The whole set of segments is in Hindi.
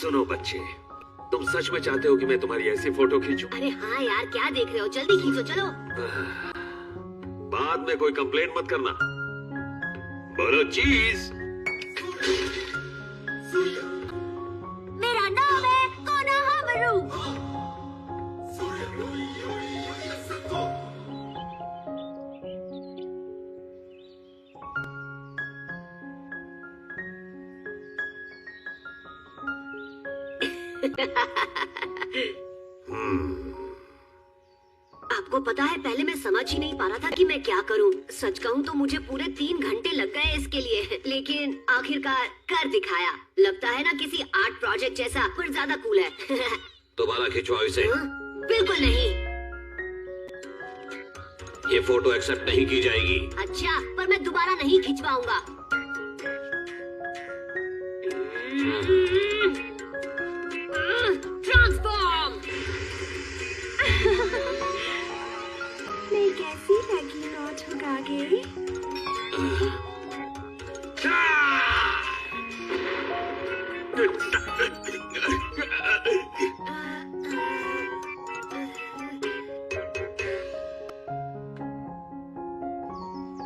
सुनो बच्चे, तुम सच में चाहते हो कि मैं तुम्हारी ऐसी फोटो खींचूं? अरे हाँ यार, क्या देख रहे हो, जल्दी खींचो चलो। बाद में कोई कंप्लेंट मत करना। बोलो चीज। मेरा नाम है कोनोहामारू। आपको पता है, पहले मैं समझ ही नहीं पा रहा था कि मैं क्या करूं। सच कहूं तो मुझे पूरे 3 घंटे लग गए इसके लिए, लेकिन आखिरकार कर दिखाया। लगता है ना किसी आर्ट प्रोजेक्ट जैसा, पर ज्यादा कूल है। दोबारा खिंचवाओ इसे। बिल्कुल नहीं। ये फोटो एक्सेप्ट नहीं की जाएगी। अच्छा, पर मैं दोबारा नहीं खिंचवाऊंगा। ट्रांसफॉर्म। मैं कैसी लगी नॉट होगागे?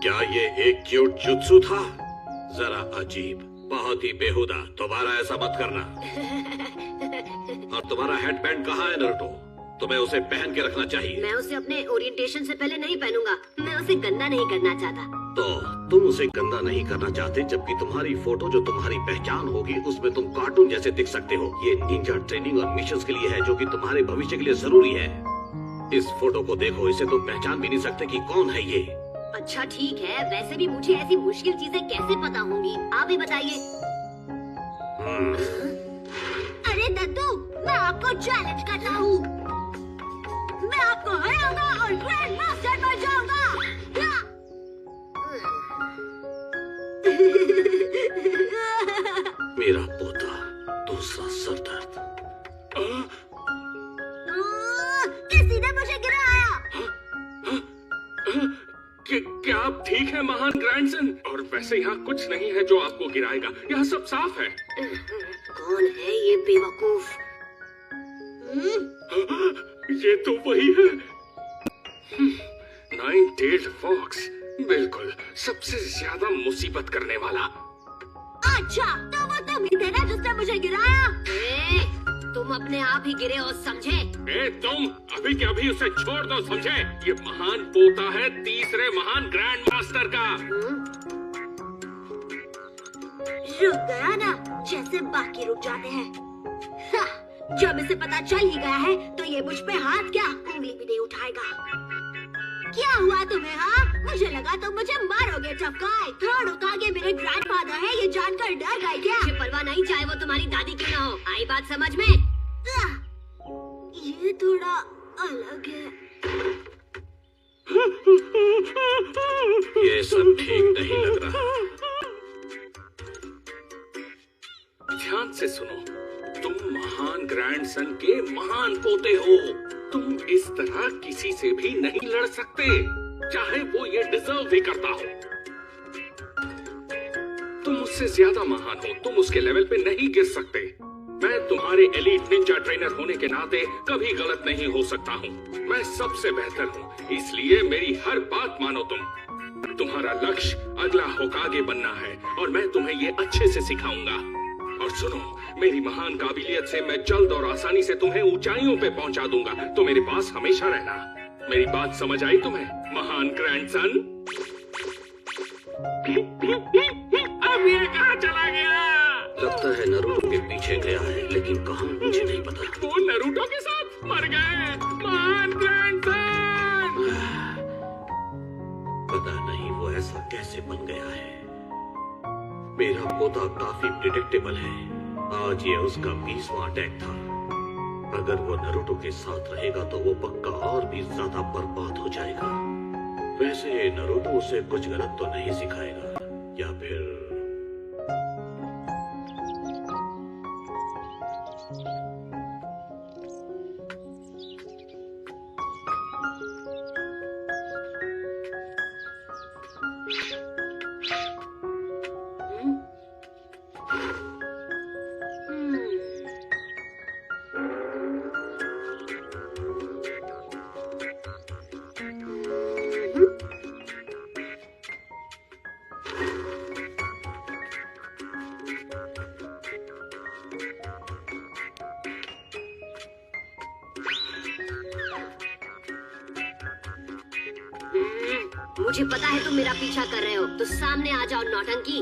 क्या ये एक क्यूट जुत्सु था? जरा अजीब, बहुत ही बेहुदा। दोबारा ऐसा मत करना। और तुम्हारा हेडबैंड कहाँ है नरुटो? तुम्हें उसे पहन के रखना चाहिए। मैं उसे अपने ओरिएंटेशन से पहले नहीं पहनूंगा। मैं उसे गंदा नहीं करना चाहता। तो तुम उसे गंदा नहीं करना चाहते, जबकि तुम्हारी फोटो जो तुम्हारी पहचान होगी उसमें तुम कार्टून जैसे दिख सकते हो। ये निंजा ट्रेनिंग और मिशंस के लिए है, जो कि तुम्हारे भविष्य के लिए जरूरी है। इस फोटो को देखो, इसे तुम पहचान भी नहीं सकते कि कौन है ये। अच्छा ठीक है, वैसे भी मुझे ऐसी मुश्किल चीजें कैसे पता होंगी, आप ही बताइए। अरे दद्दू, मैं आपको चैलेंज करता हूँ। मैं आपको हराऊंगा और ग्रैंड मास्टर बन जाऊंगा। मेरा पोता, दूसरा सरदर्द। किसी ने मुझे गिराया। क्या आप ठीक है महान ग्रैंडसन? और वैसे यहाँ कुछ नहीं है जो आपको गिराएगा, यहाँ सब साफ है। कौन है ये बेवकूफ? ये तो वही है, 9-tailed फॉक्स। बिल्कुल सबसे ज्यादा मुसीबत करने वाला। अच्छा, तो वो तुम ही थे ना जिसने मुझे गिराया? तुम अपने आप ही गिरे हो, समझे? तुम अभी के अभी उसे छोड़ दो, समझे? ये महान पोता है तीसरे महान ग्रैंड मास्टर का। रुक गया ना, जैसे बाकी रुक जाते हैं। जब इसे पता चल ही गया है तो ये मुझ पे हाथ क्या उंगली भी नहीं उठाएगा। क्या हुआ तुम्हें? हाँ, मुझे लगा तुम मुझे मारोगे। टफकाई, थर्ड होकागे मेरे ग्रैंडफादर है, ये जानकर डर गए क्या? मुझे परवाह नहीं, चाहे वो तुम्हारी दादी क्यों ना हो। आई बात समझ में? ये थोड़ा अलग है। ये सब ठीक नहीं लग रहा। ध्यान से सुनो, तुम महान ग्रैंडसन के महान पोते हो। तुम इस तरह किसी से भी नहीं लड़ सकते, चाहे वो ये डिजर्व भी करता हो। तुम उससे ज्यादा महान हो, तुम उसके लेवल पे नहीं गिर सकते। मैं तुम्हारे एलीट निंजा ट्रेनर होने के नाते कभी गलत नहीं हो सकता हूँ। मैं सबसे बेहतर हूँ, इसलिए मेरी हर बात मानो तुम। तुम्हारा लक्ष्य अगला होकागे बनना है और मैं तुम्हें ये अच्छे से सिखाऊंगा। और सुनो, मेरी महान काबिलियत से मैं जल्द और आसानी से तुम्हें ऊंचाइयों पे पहुंचा दूंगा, तो मेरे पास हमेशा रहना। मेरी बात समझ आई तुम्हें महान ग्रैंडसन? अब ये कहाँ चला गया? लगता है नरूटो के पीछे गया है, लेकिन कहाँ मुझे नहीं पता। वो नरूटो के साथ मर गए महान ग्रैंडसन। पता नहीं वो ऐसा कैसे बन गया है। मेरा पोता काफी प्रिडिक्टेबल है। आज ये उसका 20वां अटैक था। अगर वो नरूटो के साथ रहेगा तो वो पक्का और भी ज्यादा बर्बाद हो जाएगा। वैसे नरूटो उसे कुछ गलत तो नहीं सिखाएगा, या फिर मुझे पता है तुम मेरा पीछा कर रहे हो, तो सामने आ जाओ नौटंकी।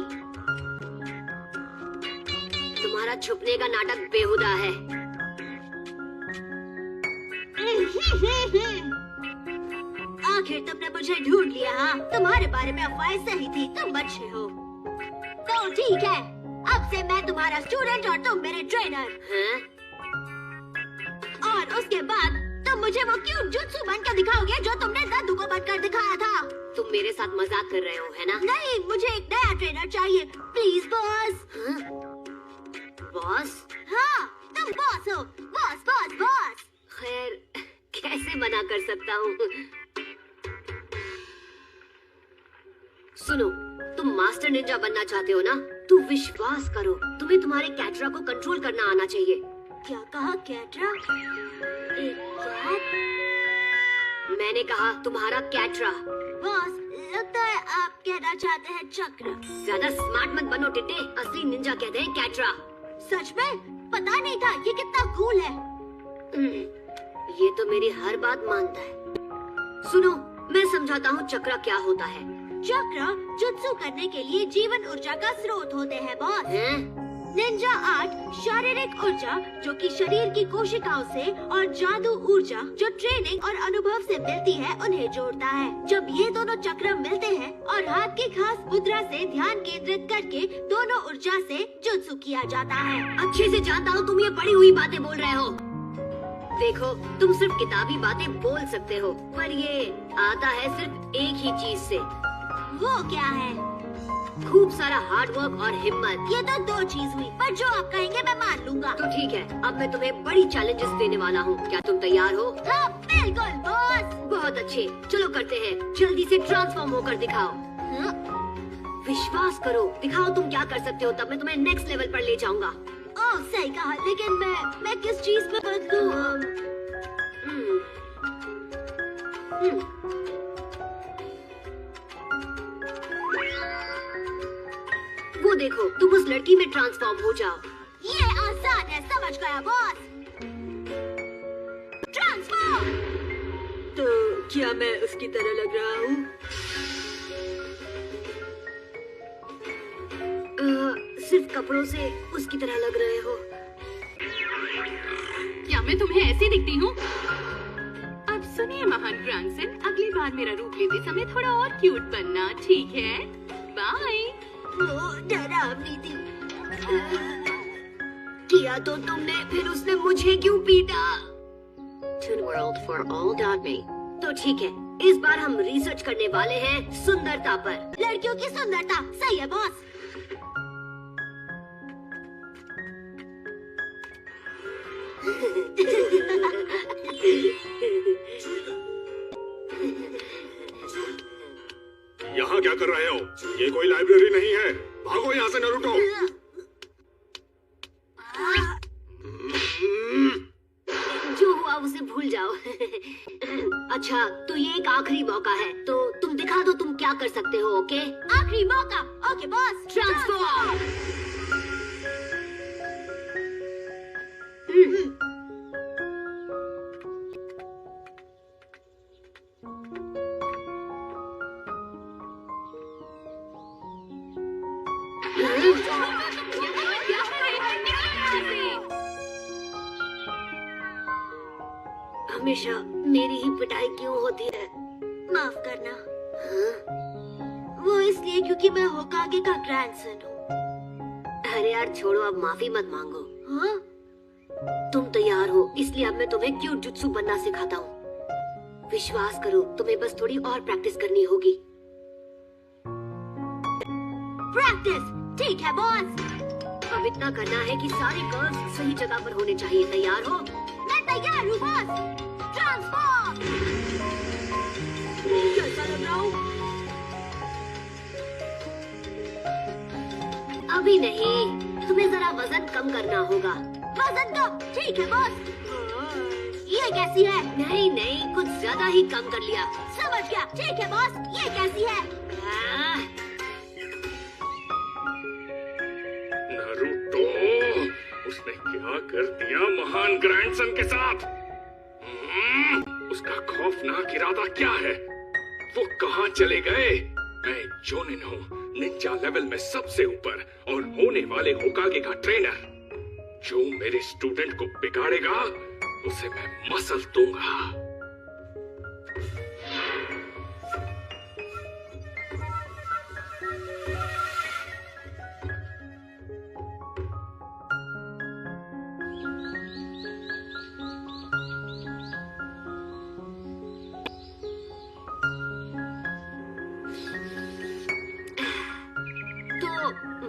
तुम्हारा छुपने का नाटक बेहुदा है। आखिर तुमने मुझे ढूंढ लिया। हाँ, तुम्हारे बारे में अफवाहें सही थी, तुम अच्छे हो। तो ठीक है, अब से मैं तुम्हारा स्टूडेंट और तुम मेरे ट्रेनर। हैं? और उसके बाद तुम मुझे वो क्यूट जुत्सु बनकर दिखाओगे जो तुमने दादू को बनकर दिखाया था। तुम मेरे साथ मजाक कर रहे हो, है ना? नहीं, मुझे एक नया ट्रेनर चाहिए, प्लीज बॉस। बॉस? हाँ, तुम बॉस हो, बॉस बॉस बॉस। खैर, कैसे मना कर सकता हूँ? सुनो, तुम मास्टर निंजा बनना चाहते हो ना? तो विश्वास करो, तुम्हें तुम्हारे कैटरा को कंट्रोल करना आना चाहिए। क्या कहा कैटरा? एक कैट? मैंने कहा तुम्हारा कैटरा। बॉस, लगता है आप कहना चाहते हैं चक्र। ज्यादा स्मार्ट मत बनो टिड्डे, असली निंजा कहते हैं कैटरा। सच में? पता नहीं था ये कितना कूल है। ये तो मेरी हर बात मानता है। सुनो, मैं समझाता हूँ चक्र क्या होता है। चक्र जुत्सु करने के लिए जीवन ऊर्जा का स्रोत होते हैं बॉस। निंजा आर्ट शारीरिक ऊर्जा जो कि शरीर की कोशिकाओं से और जादू ऊर्जा जो ट्रेनिंग और अनुभव से मिलती है उन्हें जोड़ता है। जब ये दोनों चक्र मिलते हैं और हाथ की खास मुद्रा से ध्यान केंद्रित करके दोनों ऊर्जा से जुत्सु किया जाता है। अच्छे से जानता हूँ तुम ये पढ़ी हुई बातें बोल रहे हो। देखो, तुम सिर्फ किताबी बातें बोल सकते हो, पर ये आता है सिर्फ एक ही चीज से। वो क्या है? खूब सारा हार्ड वर्क और हिम्मत। ये तो दो चीज हुई, पर जो आप कहेंगे मैं मान लूंगा। तो ठीक है, अब मैं तुम्हें बड़ी चैलेंजेस देने वाला हूँ। क्या तुम तैयार हो? हाँ, बिल्कुल बॉस। बहुत अच्छे, चलो करते हैं। जल्दी से ट्रांसफॉर्म होकर दिखाओ। विश्वास करो, दिखाओ तुम क्या कर सकते हो, तब मैं तुम्हें नेक्स्ट लेवल पर ले जाऊंगा। ओह, सही कहा, लेकिन मैं किस चीज में बदलूं? वो देखो, तुम उस लड़की में ट्रांसफॉर्म हो जाओ। ये आसान है, समझ गया बॉस। ट्रांसफॉर्म। तो क्या मैं उसकी तरह लग रहा हूँ? सिर्फ कपड़ों से उसकी तरह लग रहे हो। क्या मैं तुम्हें ऐसी दिखती हूँ? अब सुनिए महान ग्रैंडसन, अगली बार मेरा रूप लेते समय थोड़ा और क्यूट बनना, ठीक है? बाय। वो डरावनी थी। किया तो तुमने, फिर उसने मुझे क्यों पीटा? Toon World for all.me। तो ठीक है, इस बार हम रिसर्च करने वाले हैं सुंदरता पर। लड़कियों की सुंदरता, सही है बॉस। यहाँ क्या कर रहे हो? ये कोई लाइब्रेरी नहीं है, भागो यहाँ से नारुतो। जो हुआ उसे भूल जाओ। अच्छा, तो ये एक आखिरी मौका है, तो तुम दिखा दो तुम क्या कर सकते हो, ओके? आखिरी मौका, ओके बॉस। ट्रांसफॉर्म। हमेशा मेरी ही पिटाई क्यों होती है? माफ करना। वो इसलिए क्योंकि मैं होकागे का ग्रैंडसन हूँ। अरे यार छोड़ो, अब माफी मत मांगो। हाँ? तुम तैयार हो, इसलिए अब मैं तुम्हें क्यूट जुत्सु बनना सिखाता हूँ। विश्वास करो, तुम्हें बस थोड़ी और प्रैक्टिस करनी होगी। प्रैक्टिस, ठीक है बॉस। अब इतना करना है कि सारी कर्व्स सही जगह पर होने चाहिए। तैयार हो? मैं तैयार हूँ बॉस। ट्रांसफॉर्म। कैसा लग रहा हूँ? अभी नहीं, तुम्हें जरा वजन कम करना होगा। वजन कम? ठीक है बॉस। ये कैसी है? नहीं नहीं, कुछ ज्यादा ही कम कर लिया। समझ गया, ठीक है बॉस। ये कैसी है? नारुतो, उसने क्या कर दिया महान ग्रैंडसन के साथ? उसका खौफनाक इरादा क्या है? वो कहाँ चले गए? मैं जोनिन हूँ, निंजा लेवल में सबसे ऊपर और होने वाले होकागे का ट्रेनर। जो मेरे स्टूडेंट को बिगाड़ेगा उसे मैं मसल दूंगा।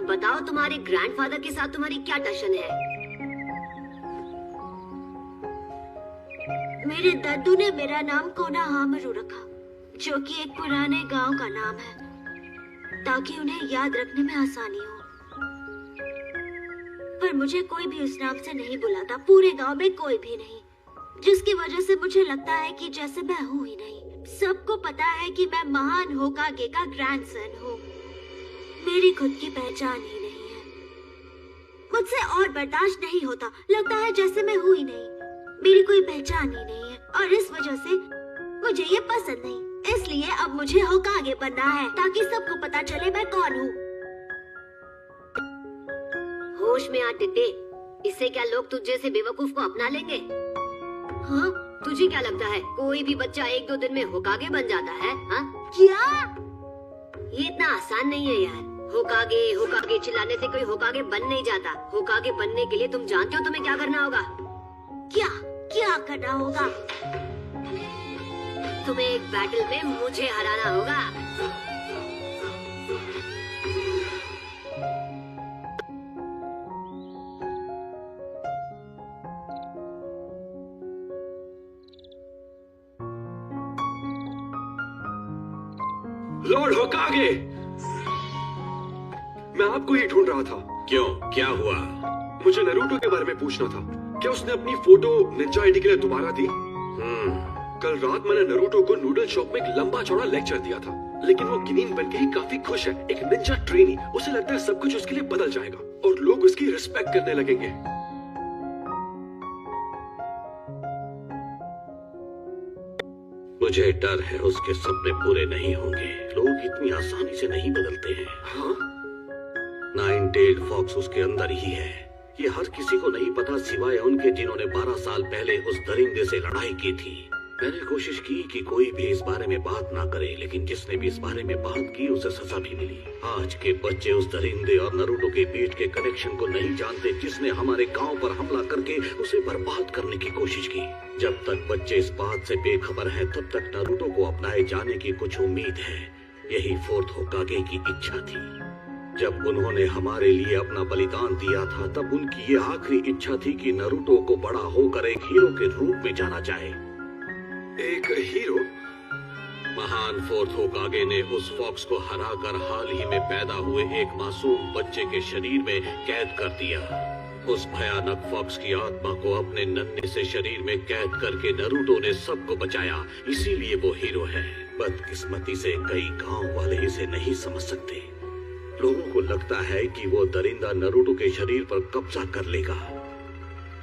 बताओ, तुम्हारे ग्रैंडफादर के साथ तुम्हारी क्या टशन है? मेरे दादू ने मेरा नाम कोनोहामारू रखा, जो कि एक पुराने गांव का नाम है, ताकि उन्हें याद रखने में आसानी हो। पर मुझे कोई भी उस नाम से नहीं बुलाता, पूरे गांव में कोई भी नहीं, जिसकी वजह से मुझे लगता है कि जैसे मैं हूँ ही नहीं। सबको पता है कि मैं महान होकागे का ग्रैंडसन हूँ। मेरी खुद की पहचान ही नहीं है। मुझसे और बर्दाश्त नहीं होता, लगता है जैसे मैं हूँ ही नहीं, मेरी कोई पहचान ही नहीं है, और इस वजह से मुझे ये पसंद नहीं। इसलिए अब मुझे होकागे बनना है, ताकि सबको पता चले मैं कौन हूँ। होश में आ टिट्टे, इससे क्या लोग तुझ जैसे बेवकूफ को अपना लेंगे? हाँ, तुझे क्या लगता है कोई भी बच्चा 1-2 दिन में होकागे बन जाता है? हाँ? क्या? ये इतना आसान नहीं है यार। होकागे होकागे चिल्लाने से कोई होकागे बन नहीं जाता। होकागे बनने के लिए तुम जानते हो तुम्हें क्या करना होगा? क्या क्या करना होगा? तुम्हें एक बैटल में मुझे हराना होगा। लॉर्ड होकागे, मैं आपको ही ढूंढ रहा था। क्यों, क्या हुआ? मुझे नरूटो के बारे में पूछना था। क्या उसने अपनी फोटो निंजा आईडी के लिए दोबारा दी? कल रात मैंने नरूटो को नूडल शॉप में एक लंबा चौड़ा लेक्चर दिया था, लेकिन वो गिनीन बन के ही काफी खुश है। एक निंजा ट्रेनी, उसे लगता है सब कुछ उसके लिए बदल जाएगा और लोग उसकी रिस्पेक्ट करने लगेंगे। मुझे डर है उसके सपने पूरे नहीं होंगे। लोग इतनी आसानी से नहीं बदलते हैं। हाँ? 9-tailed फॉक्स उसके अंदर ही है। ये हर किसी को नहीं पता सिवाय उनके जिन्होंने 12 साल पहले उस दरिंदे से लड़ाई की थी। मैंने कोशिश की कि कोई भी इस बारे में बात ना करे, लेकिन जिसने भी इस बारे में बात की उसे सजा भी मिली। आज के बच्चे उस दरिंदे और नरूटो के बीच के कनेक्शन को नहीं जानते, जिसने हमारे गांव पर हमला करके उसे बर्बाद करने की कोशिश की। जब तक बच्चे इस बात से बेखबर हैं, तब तक नरूटो को अपनाए जाने की कुछ उम्मीद है। यही फोर्थ होकागे की इच्छा थी। जब उन्होंने हमारे लिए अपना बलिदान दिया था, तब उनकी ये आखिरी इच्छा थी कि नरूटो को बड़ा होकर एक हीरो के रूप में जाना जाए। एक हीरो? महान फोर्थ होकागे ने उस फॉक्स को हराकर हाल ही में पैदा हुए एक मासूम बच्चे के शरीर में कैद कर दिया। उस भयानक फॉक्स की आत्मा को अपने नन्हे से शरीर में कैद करके नरूटो ने सबको बचाया, इसीलिए वो हीरो है। बदकिस्मती से कई गांव वाले इसे नहीं समझ सकते। लोगों को लगता है कि वो दरिंदा नरूटो के शरीर पर कब्जा कर लेगा।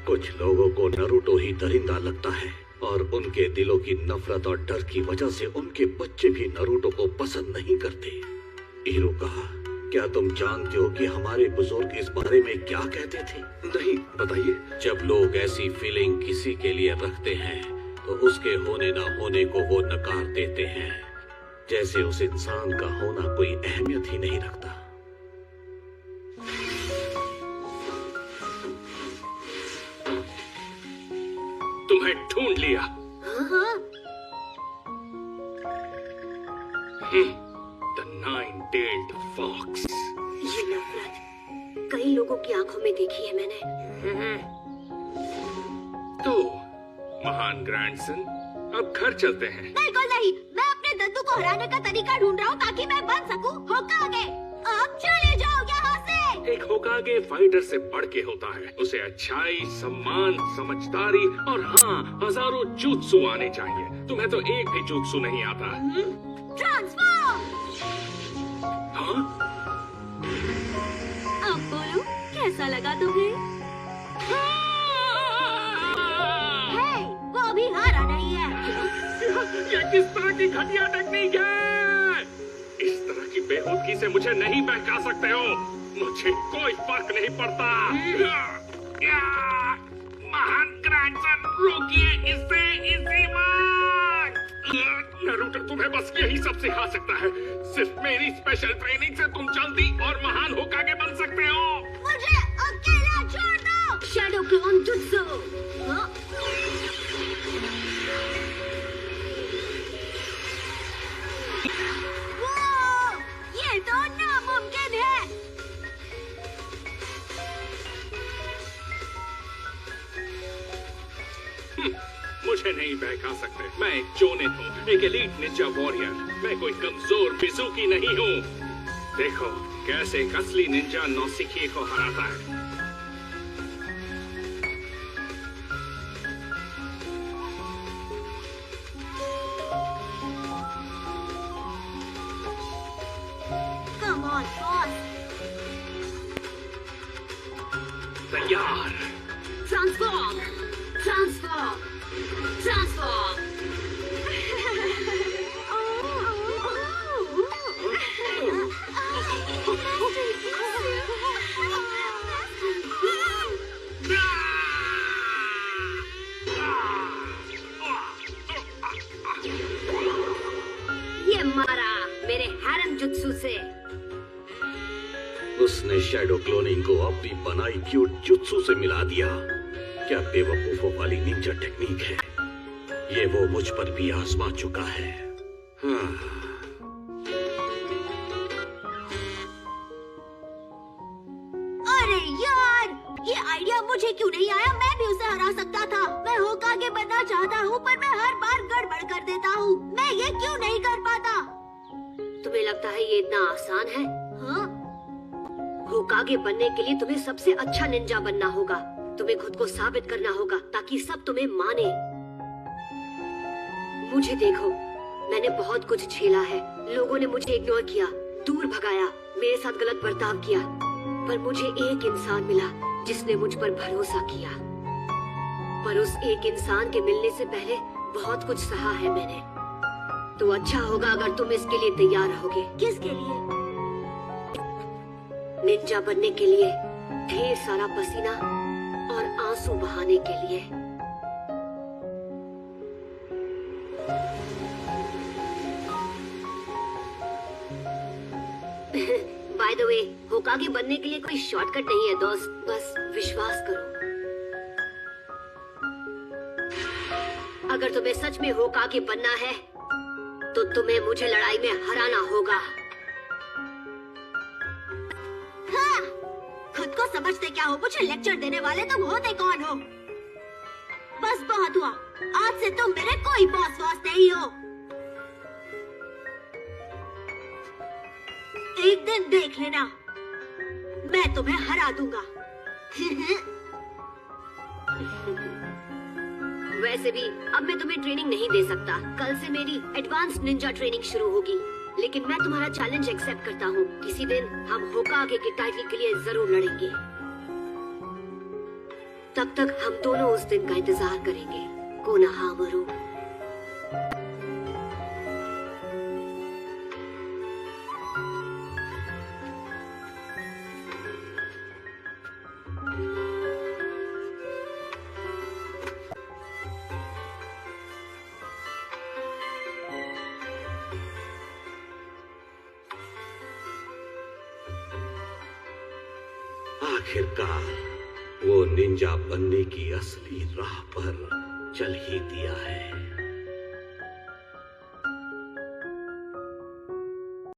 कुछ लोगों को नरूटो ही दरिंदा लगता है और उनके दिलों की नफरत और डर की वजह से उनके बच्चे भी नरूटो को पसंद नहीं करते। इरुका, क्या तुम जानते हो कि हमारे बुजुर्ग इस बारे में क्या कहते थे? नहीं, बताइए। जब लोग ऐसी फीलिंग किसी के लिए रखते हैं तो उसके होने ना होने को वो नकार देते हैं, जैसे उस इंसान का होना कोई अहमियत ही नहीं रखता। तुम्हें ढूंढ लिया। हाँ? The 9-tailed fox। ये नफरत कई लोगों की आंखों में देखी है मैंने। तो महान ग्रैंडसन, अब घर चलते हैं। बिल्कुल नहीं, मैं अपने दद्दू को हराने का तरीका ढूंढ रहा हूँ ताकि मैं बन सकूं होकागे। अब चले जाओ यहाँ से। एक होकागे फाइटर से बढ़ के होता है। उसे अच्छाई, सम्मान, समझदारी और हाँ, हजारों jutsu आने चाहिए। तुम्हें तो एक भी jutsu नहीं आता। ट्रांसफॉर्म। हाँ? अब बोलो, कैसा लगा तुम्हें? हे, वो अभी हारा नहीं है। ये किस तरह की घटिया टेक्निक है? इस तरह की बेहूदगी से मुझे नहीं बहका सकते हो। मुझे कोई फर्क नहीं पड़ता। महान ग्रैंडसन, रोकिए इसे इसी वक्त। नरूटो तुम्हें बस यही सब सिखा सकता है। सिर्फ मेरी स्पेशल ट्रेनिंग से तुम जल्दी और महान होकागे बन सकते हो। मुझे अकेला छोड़ दो। Shadow clone jutsu. हाँ? वो, ये तो नामुमकिन है। मुझे नहीं बहका सकते। मैं एक जोनेन हूँ, एक एलीट निंजा वॉरियर। मैं कोई कमजोर मिज़ुकी नहीं हूँ। देखो कैसे एक असली निंजा नौसिखिए को हराता है। Come on, boss. तैयार। Transform. Transform. Transform. ये मारा मेरे हैरन जुत्सु से। उसने शैडो क्लोनिंग को अपनी बनाई क्यूट जुत्सु से मिला दिया। क्या बेवकूफों वाली निंजा टेक्निक है। ये वो मुझ पर भी आजमा चुका है। हाँ। अरे यार, ये आइडिया मुझे क्यों नहीं आया? मैं भी उसे हरा सकता था। मैं होकागे बनना चाहता हूँ, पर मैं हर बार गड़बड़ कर देता हूँ। मैं ये क्यों नहीं कर पाता? तुम्हें लगता है ये इतना आसान है? हाँ? होकागे बनने के लिए तुम्हें सबसे अच्छा निंजा बनना होगा। तुम्हें खुद को साबित करना होगा ताकि सब तुम्हें माने। मुझे देखो, मैंने बहुत कुछ झेला है। लोगों ने मुझे इग्नोर किया, दूर भगाया, मेरे साथ गलत बर्ताव किया, पर मुझे एक इंसान मिला जिसने मुझ पर भरोसा किया। पर उस एक इंसान के मिलने से पहले बहुत कुछ सहा है मैंने। तो अच्छा होगा अगर तुम इसके लिए तैयार रहोगे। किसके लिए? निंजा बनने के लिए, ढेर सारा पसीना और आंसू बहाने के लिए। बाय द वे, होकागे बनने के लिए कोई शॉर्टकट नहीं है दोस्त, बस विश्वास करो। अगर तुम्हें सच में होकागे बनना है तो तुम्हें मुझे लड़ाई में हराना होगा। हाँ, खुद को समझते क्या हो? मुझे लेक्चर देने वाले तुम होते कौन हो? बस बहुत हुआ, आज से तुम मेरे कोई बॉस वॉस नहीं हो। एक दिन देख लेना, मैं तुम्हें हरा दूंगा। वैसे भी अब मैं तुम्हें ट्रेनिंग नहीं दे सकता। कल से मेरी एडवांस निंजा ट्रेनिंग शुरू होगी, लेकिन मैं तुम्हारा चैलेंज एक्सेप्ट करता हूँ। किसी दिन हम होकागे के टाइटल के लिए जरूर लड़ेंगे। तब तक हम दोनों उस दिन का इंतजार करेंगे। कोनोहामारू। आखिरकार वो निंजा बनने की असली राह पर चल ही दिया है।